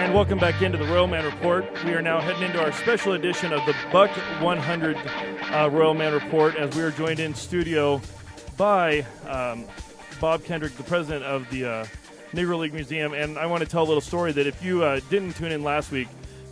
And welcome back into the Royal Man Report. We are now heading into our special edition of the Buck 100 Royal Man Report, as we are joined in studio by Bob Kendrick, the president of the Negro League Museum. And I want to tell a little story that if you didn't tune in last week,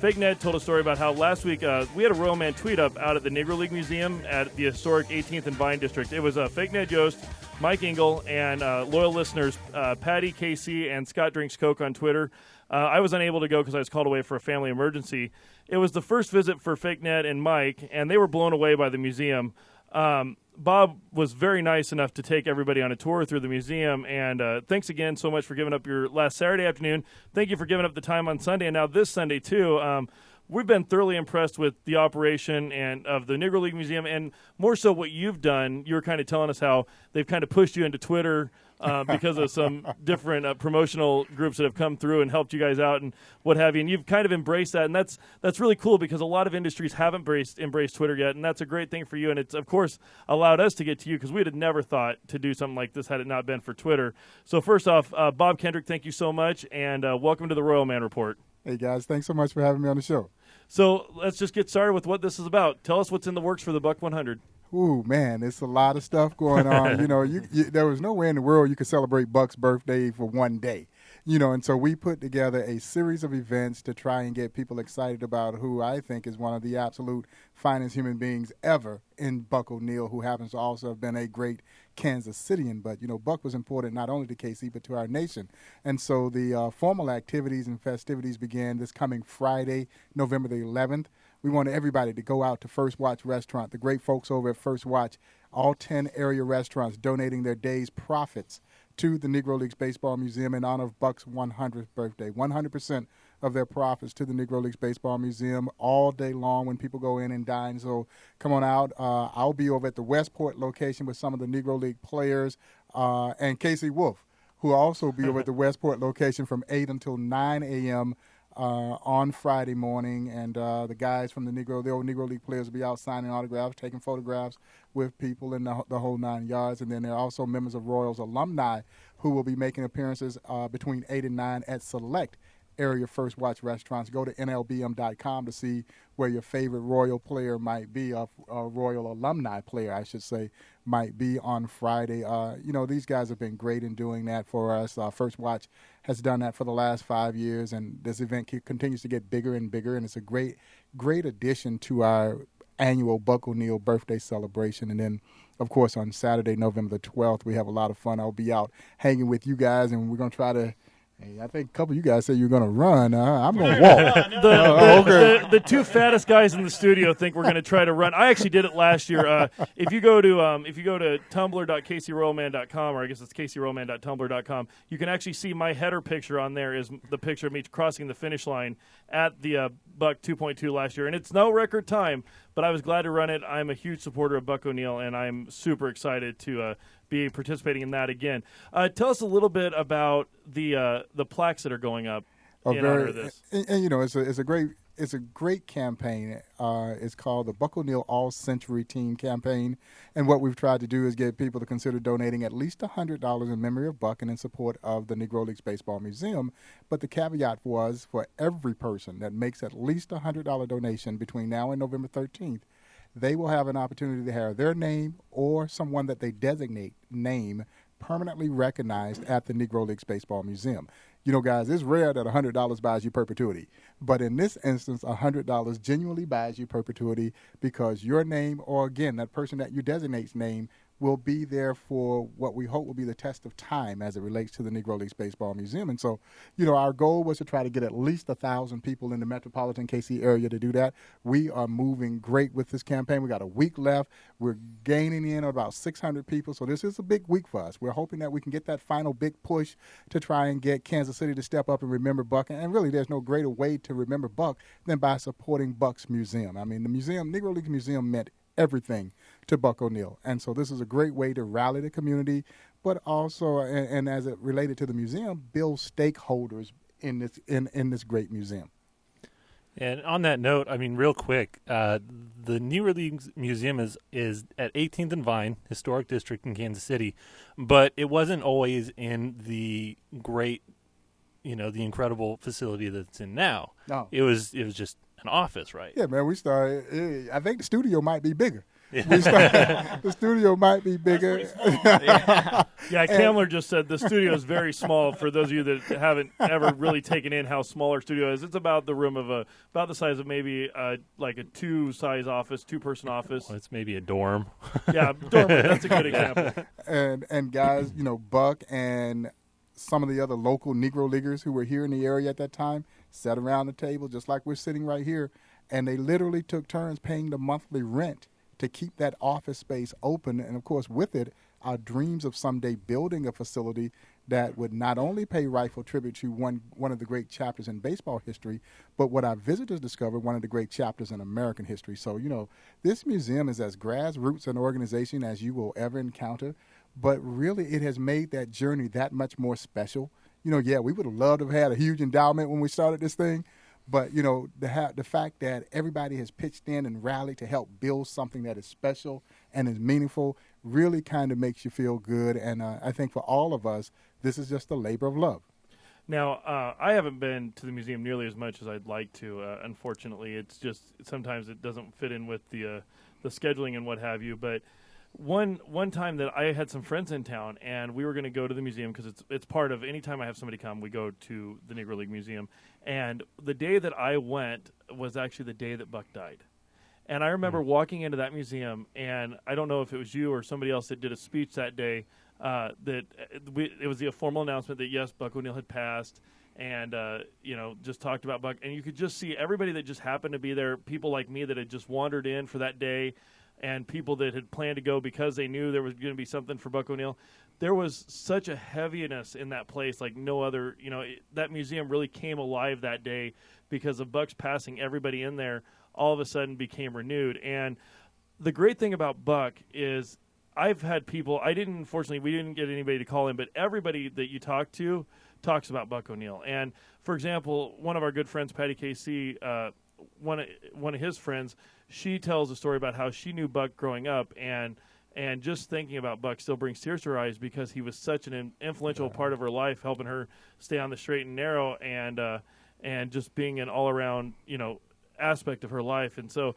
Fake Ned told a story about how last week we had a Royal Man tweet up out at the Negro League Museum at the historic 18th and Vine District. It was Fake Ned Yost, Mike Oneill, and loyal listeners Patty, Casey, and Scott Drinks Coke on Twitter. I was unable to go because I was called away for a family emergency. It was the first visit for Fake Ned and Mike, and they were blown away by the museum. Bob was very nice enough to take everybody on a tour through the museum, and thanks again so much for giving up your last Saturday afternoon. Thank you for giving up the time on Sunday, and now this Sunday too. We've been thoroughly impressed with the operation and of the Negro League Museum, and more so what you've done. You were kind of telling us how they've kind of pushed you into Twitter because of some different promotional groups that have come through and helped you guys out and what have you. And you've kind of embraced that, and that's really cool because a lot of industries haven't embraced Twitter yet, and that's a great thing for you. And it's, of course, allowed us to get to you because we'd have never thought to do something like this had it not been for Twitter. So first off, Bob Kendrick, thank you so much, and welcome to the Royal Man Report. Hey, guys. Thanks so much for having me on the show. So let's just get started with what this is about. Tell us what's in the works for the Buck 100. Ooh, man, it's a lot of stuff going on. There was no way in the world you could celebrate Buck's birthday for one day. And so we put together a series of events to try and get people excited about who I think is one of the absolute finest human beings ever in Buck Oneill, who happens to also have been a great Kansas Citian. But, Buck was important not only to KC but to our nation. And so the formal activities and festivities began this coming Friday, November the 11th. We wanted everybody to go out to First Watch Restaurant, the great folks over at First Watch, all 10 area restaurants donating their day's profits to the Negro Leagues Baseball Museum in honor of Buck's 100th birthday. 100% of their profits to the Negro Leagues Baseball Museum all day long when people go in and dine. So come on out. I'll be over at the Westport location with some of the Negro League players and Casey Wolf, who will also be over at the Westport location from 8 until 9 a.m. On Friday morning, and the guys from the old Negro League players will be out signing autographs, taking photographs with people in the whole 9 yards. And then there are also members of Royals alumni who will be making appearances between 8 and 9 at select area First Watch restaurants. Go to NLBM.com to see where your favorite Royal player might be, a Royal alumni player, I should say, might be on Friday. These guys have been great in doing that for us. First Watch has done that for the last 5 years, and this event continues to get bigger and bigger, and it's a great, great addition to our annual Buck Oneill birthday celebration. And then, of course, on Saturday, November the 12th, we have a lot of fun. I'll be out hanging with you guys, and we're going to try to I think a couple of you guys said you're going to run. I'm going to walk. The two fattest guys in the studio think we're going to try to run. I actually did it last year. If you go to tumblr.kcroyalman.com, or I guess it's kcroyalman.tumblr.com, you can actually see my header picture on there is the picture of me crossing the finish line at the Buck 2.2 last year. And it's no record time, but I was glad to run it. I'm a huge supporter of Buck Oneill, and I'm super excited to be participating in that again. Tell us a little bit about the plaques that are going up in honor of this. And it's a great campaign. It's called the Buck Oneill All Century Team Campaign, and what we've tried to do is get people to consider donating at least $100 in memory of Buck and in support of the Negro Leagues Baseball Museum. But the caveat was for every person that makes at least a $100 donation between now and November 13th, they will have an opportunity to have their name or someone that they designate name permanently recognized at the Negro Leagues Baseball Museum. Guys, it's rare that $100 buys you perpetuity. But in this instance, $100 genuinely buys you perpetuity because your name, or again, that person that you designate's name, will be there for what we hope will be the test of time as it relates to the Negro Leagues Baseball Museum. And so, our goal was to try to get at least 1,000 people in the metropolitan KC area to do that. We are moving great with this campaign. We got a week left. We're gaining in about 600 people. So this is a big week for us. We're hoping that we can get that final big push to try and get Kansas City to step up and remember Buck. And really, there's no greater way to remember Buck than by supporting Buck's museum. I mean, the museum, Negro League Museum, meant everything to Buck Oneill. And so this is a great way to rally the community, but also, and as it related to the museum, build stakeholders in this great museum. And on that note, I mean, real quick, the Negro League Museum is at 18th and Vine, historic district in Kansas City, but it wasn't always in the great the incredible facility that's in now. No. It was just an office, right? Yeah, man, we started, I think the studio might be bigger. The studio might be bigger. Yeah, Kamler just said the studio is very small. For those of you that haven't ever really taken in how small our studio is, it's about the room of about the size of maybe like a two-person office. Well, it's maybe a dorm. Yeah, dorm. That's a good example. And guys, Buck and some of the other local Negro Leaguers who were here in the area at that time sat around the table just like we're sitting right here, and they literally took turns paying the monthly rent to keep that office space open. And, of course, with it, our dreams of someday building a facility that would not only pay rightful tribute to one of the great chapters in baseball history, but what our visitors discovered, one of the great chapters in American history. So, this museum is as grassroots an organization as you will ever encounter, but really it has made that journey that much more special. Yeah, we would have loved to have had a huge endowment when we started this thing, but, the fact that everybody has pitched in and rallied to help build something that is special and is meaningful really kind of makes you feel good. And I think for all of us, this is just a labor of love. Now, I haven't been to the museum nearly as much as I'd like to. Unfortunately, it's just sometimes it doesn't fit in with the scheduling and what have you. But one time that I had some friends in town, and we were going to go to the museum because it's part of any time I have somebody come, we go to the Negro League Museum. And the day that I went was actually the day that Buck died. And I remember walking into that museum, and I don't know if it was you or somebody else that did a speech that day, it was the formal announcement that, yes, Buck Oneill had passed, and, just talked about Buck. And you could just see everybody that just happened to be there, people like me that had just wandered in for that day, and people that had planned to go because they knew there was going to be something for Buck Oneill. There was such a heaviness in that place like no other. That museum really came alive that day because of Buck's passing. Everybody in there all of a sudden became renewed. And the great thing about Buck is I've had people, unfortunately, we didn't get anybody to call in, but everybody that you talk to talks about Buck Oneill. And, for example, one of our good friends, Patty KC, one of his friends, she tells a story about how she knew Buck growing up, and just thinking about Buck still brings tears to her eyes because he was such an influential part of her life, helping her stay on the straight and narrow, and just being an all-around, aspect of her life. And so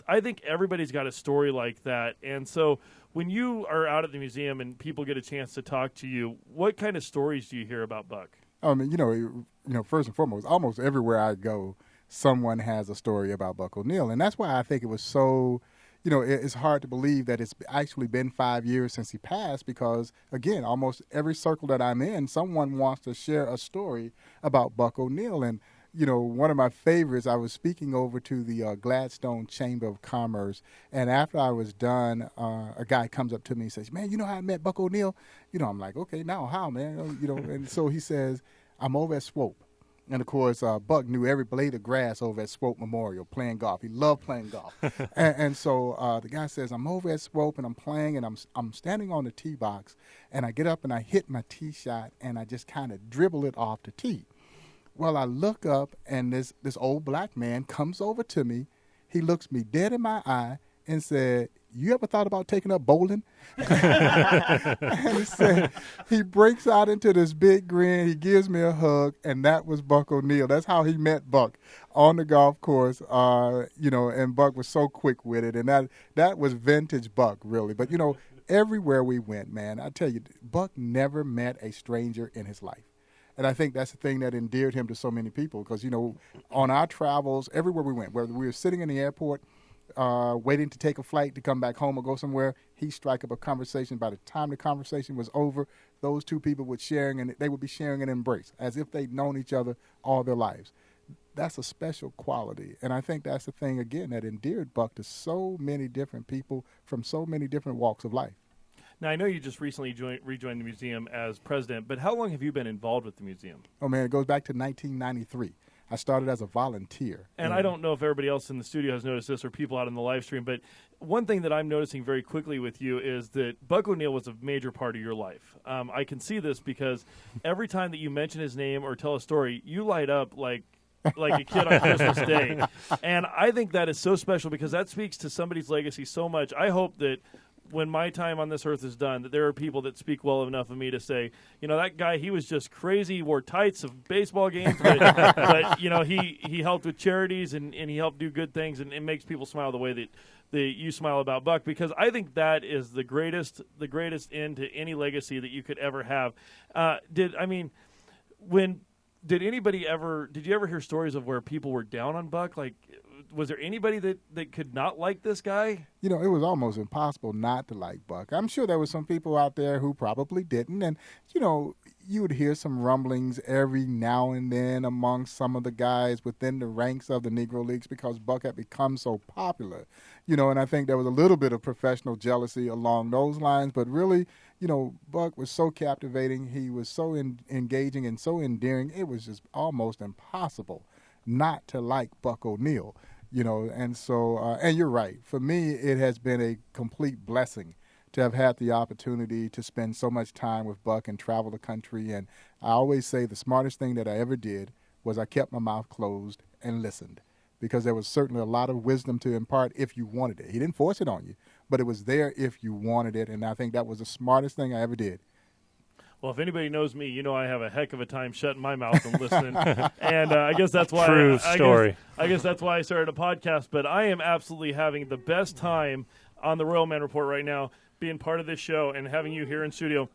I think everybody's got a story like that. And so when you are out at the museum and people get a chance to talk to you, what kind of stories do you hear about Buck? First and foremost, almost everywhere I go, someone has a story about Buck Oneill. And that's why I think it was so, it's hard to believe that it's actually been 5 years since he passed because, again, almost every circle that I'm in, someone wants to share a story about Buck Oneill. And, one of my favorites, I was speaking over to the Gladstone Chamber of Commerce, and after I was done, a guy comes up to me and says, "Man, you know how I met Buck Oneill?" I'm like, "Okay, now how, man?" And so he says, "I'm over at Swope." And, of course, Buck knew every blade of grass over at Swope Memorial playing golf. He loved playing golf. and so the guy says, "I'm over at Swope, and I'm playing, and I'm standing on the tee box, and I get up and I hit my tee shot, and I just kind of dribble it off the tee." Well, I look up, and this old black man comes over to me. He looks me dead in my eye and said, "You ever thought about taking up bowling?" And he said, he breaks out into this big grin. He gives me a hug, and that was Buck Oneill. That's how he met Buck on the golf course, and Buck was so quick with it. And that was vintage Buck, really. But, everywhere we went, man, I tell you, Buck never met a stranger in his life. And I think that's the thing that endeared him to so many people because, on our travels, everywhere we went, whether we were sitting in the airport, waiting to take a flight to come back home or go somewhere, he'd strike up a conversation. By the time the conversation was over, those two people would they would be sharing an embrace as if they'd known each other all their lives. That's a special quality. And I think that's the thing, again, that endeared Buck to so many different people from so many different walks of life. Now, I know you just recently rejoined the museum as president, but how long have you been involved with the museum? Oh, man, it goes back to 1993. I started as a volunteer. And I don't know if everybody else in the studio has noticed this or people out in the live stream, but one thing that I'm noticing very quickly with you is that Buck Oneill was a major part of your life. I can see this because every time that you mention his name or tell a story, you light up like a kid on Christmas Day. And I think that is so special because that speaks to somebody's legacy so much. I hope that when my time on this earth is done, that there are people that speak well enough of me to say, that guy, he was just crazy, wore tights of baseball games, but he helped with charities and he helped do good things, and it makes people smile the way that you smile about Buck, because I think that is the greatest end to any legacy that you could ever have. Did you ever hear stories of where people were down on Buck? Like, was there anybody that could not like this guy? It was almost impossible not to like Buck. I'm sure there were some people out there who probably didn't. And, you would hear some rumblings every now and then among some of the guys within the ranks of the Negro Leagues because Buck had become so popular. And I think there was a little bit of professional jealousy along those lines. But really, Buck was so captivating. He was so engaging and so endearing. It was just almost impossible not to like Buck Oneill. And so, and you're right. For me, it has been a complete blessing to have had the opportunity to spend so much time with Buck and travel the country. And I always say the smartest thing that I ever did was I kept my mouth closed and listened, because there was certainly a lot of wisdom to impart if you wanted it. He didn't force it on you, but it was there if you wanted it. And I think that was the smartest thing I ever did. Well, if anybody knows me, I have a heck of a time shutting my mouth and listening. And I guess that's why True story. I guess that's why I started a podcast. But I am absolutely having the best time on the Royal Man Report right now, being part of this show and having you here in studio.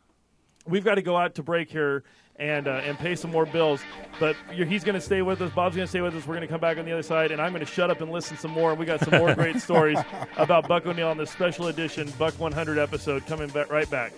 We've got to go out to break here and pay some more bills. But he's going to stay with us. Bob's going to stay with us. We're going to come back on the other side, and I'm going to shut up and listen some more. And we got some more great stories about Buck Oneill on this special edition Buck 100 episode coming right back.